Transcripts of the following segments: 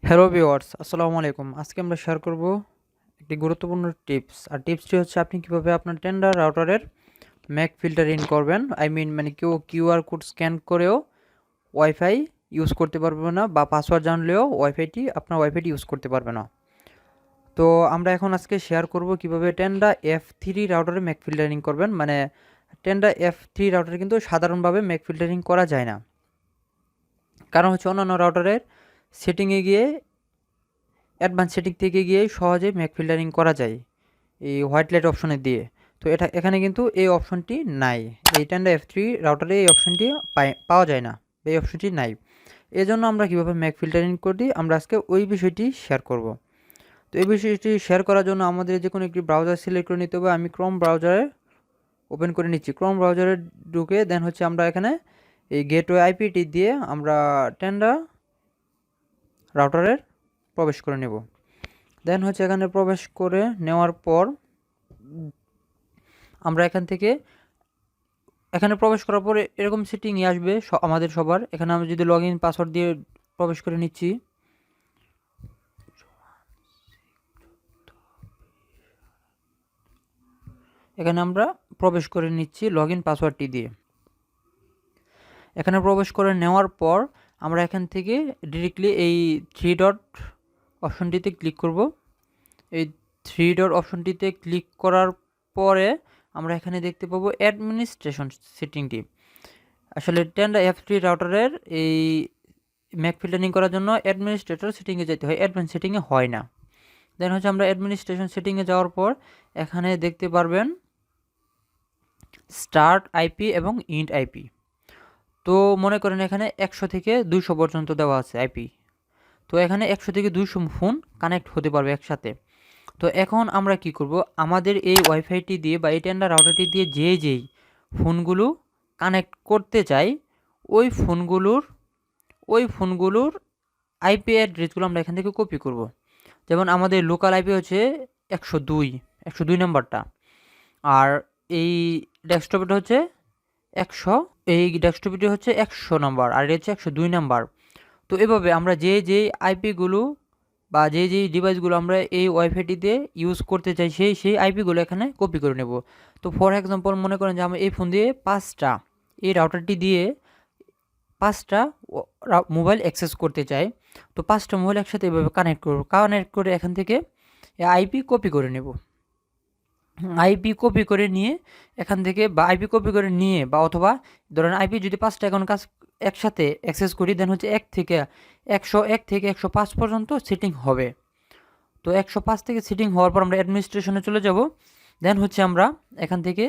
Hello viewers, আসসালামু আলাইকুম। আজকে আমরা শেয়ার করব একটি গুরুত্বপূর্ণ টিপস। আর টিপসটি হচ্ছে আপনি কিভাবে আপনার টেন্ডার রাউটারের ম্যাক ফিল্টার ইন করবেন। মানে কেউ কিউআর কোড স্ক্যান করেও ওয়াইফাই ইউজ করতে পারবে না, বা পাসওয়ার্ড জানলেও আপনার ওয়াইফাইটি ইউজ করতে পারবে না। তো আমরা এখন আজকে শেয়ার করব কিভাবে টেন্ডা F3 রাউটারে ম্যাক ফিল্টারিং করবেন। মানে টেন্ডা F3 রাউটারে কিন্তু সাধারণভাবে ম্যাক ফিল্টারিং করা যায় না, কারণ হচ্ছে অন্যান্য রাউটারের সেটিংয়ে গিয়ে অ্যাডভান্স সেটিং থেকে গিয়ে সহজে ম্যাক ফিল্টারিং করা যায় এই হোয়াইট লাইট অপশনে দিয়ে। তো এখানে কিন্তু এই অপশনটি নাই। এই টেন্ডা F3 রাউটারে এই অপশনটি পাওয়া যায় না, এই অপশনটি নাই। এজন্য আমরা কিভাবে ম্যাক ফিল্টারিং করি আমরা আজকে ওই বিষয়টি শেয়ার করব। তো এই বিষয়টি শেয়ার করার জন্য আমাদের যে কোনো একটি ব্রাউজার সিলেক্ট করে নিতে হবে। আমি ক্রোম ব্রাউজারে ওপেন করে নিচ্ছি। ক্রোম ব্রাউজারে ঢুকে দেন হচ্ছে আমরা এখানে এই গেটওয়ে আইপিটি দিয়ে আমরা টেন্ডা রাউটারের প্রবেশ করে নেব। দেন হচ্ছে এখানে প্রবেশ করে নেওয়ার পর আমরা এখানে প্রবেশ করার পরে এরকম সেটিংই আসবে আমাদের সবার। এখানে আমরা যদি লগ ইন পাসওয়ার্ড দিয়ে প্রবেশ করে নিচ্ছি, এখানে আমরা প্রবেশ করে নিচ্ছি লগ ইন পাসওয়ার্ডটি দিয়ে। এখানে প্রবেশ করে নেওয়ার পর আমরা এখান থেকে ডিরেক্টলি এই থ্রি ডট অপশনটিতে ক্লিক করব। এই থ্রি ডট অপশনটিতে ক্লিক করার পরে আমরা এখানে দেখতে পাবো অ্যাডমিনিস্ট্রেশন সেটিংটি। আসলে টেন্ডা F3 রাউটারের এই ম্যাক ফিল্টারিং করার জন্য অ্যাডমিনিস্ট্রেটর সেটিংয়ে যেতে হয়, অ্যাডভান্স সেটিংয়ে হয় না। দেন হচ্ছে আমরা অ্যাডমিনিস্ট্রেশন সেটিংয়ে যাওয়ার পর এখানে দেখতে পারবেন স্টার্ট আইপি এবং ইন্ড আইপি। তো মনে করেন এখানে 100 থেকে 200 পর্যন্ত দেওয়া আছে আইপি। তো এখানে 100 থেকে 200 ফোন কানেক্ট হতে পারবে একসাথে। তো এখন আমরা কি করব, আমাদের এই ওয়াইফাইটি দিয়ে বা এই টেন্ডার রাউটারটি দিয়ে যেই ফোনগুলো কানেক্ট করতে চাই ওই ফোনগুলোর আইপি অ্যাড্রেসগুলো আমরা এখান থেকে কপি করব। যেমন আমাদের লোকাল আইপি হচ্ছে 102 নাম্বারটা, আর এই ডেস্কটপটা হচ্ছে 100 নাম্বার, আর এটা হচ্ছে 102 নাম্বার। তো এভাবে আমরা যে আইপিগুলো বা যেই ডিভাইসগুলো আমরা এই ওয়াইফাইটিতে ইউজ করতে চাই সেই আইপিগুলো এখানে কপি করে নেব। তো ফর এক্সাম্পল মনে করেন যে আমরা এই ফোন দিয়ে এই রাউটারটি দিয়ে 5টা মোবাইল অ্যাক্সেস করতে চাই। তো 5টা মোবাইল একসাথে এভাবে কানেক্ট করে এখান থেকে আইপি কপি করে নেব। আইপি কপি করে নিয়ে এখান থেকে বা অথবা ধরেন আইপি যদি 5টা এখন একসাথে অ্যাক্সেস করি, দেন হচ্ছে 1 থেকে 105 পর্যন্ত সেটিং হবে। তো 105 থেকে সেটিং হওয়ার পর আমরা অ্যাডমিনিস্ট্রেশনে চলে যাব। দেন হচ্ছে আমরা এখান থেকে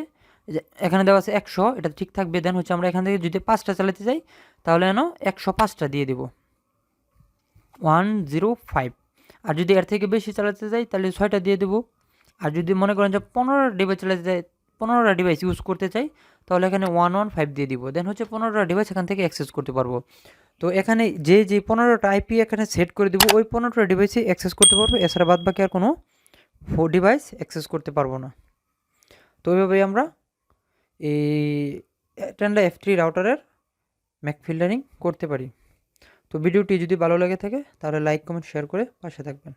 এখানে দেওয়া আছে 100, এটা ঠিক থাকবে। দেন হচ্ছে আমরা এখান থেকে যদি 5টা চালাতে চাই তাহলে 105টা দিয়ে দেব, 105। আর যদি এর থেকে বেশি চালাতে চাই তাহলে 6টা দিয়ে দেবো। আর যদি মনে করেন যে 15টা ডিভাইস চালাতে চাই, 15টা ডিভাইস ইউজ করতে চাই, তাহলে এখানে 115 দিয়ে দিব। দেন হচ্ছে 15টা ডিভাইস এখান থেকে অ্যাক্সেস করতে পারবো। তো এখানে যে 15টা আইপি এখানে সেট করে দেবো, ওই 15টা ডিভাইসে অ্যাক্সেস করতে পারবো, এছাড়া বাদ বাকি আর কোনো ডিভাইস অ্যাক্সেস করতে পারবো না। তো ওইভাবেই আমরা এই টেন্ডা F3 রাউটারের ম্যাক ফিল্টারিং করতে পারি। তো ভিডিওটি যদি ভালো লেগে থাকে তাহলে লাইক, কমেন্ট, শেয়ার করে পাশে থাকবেন।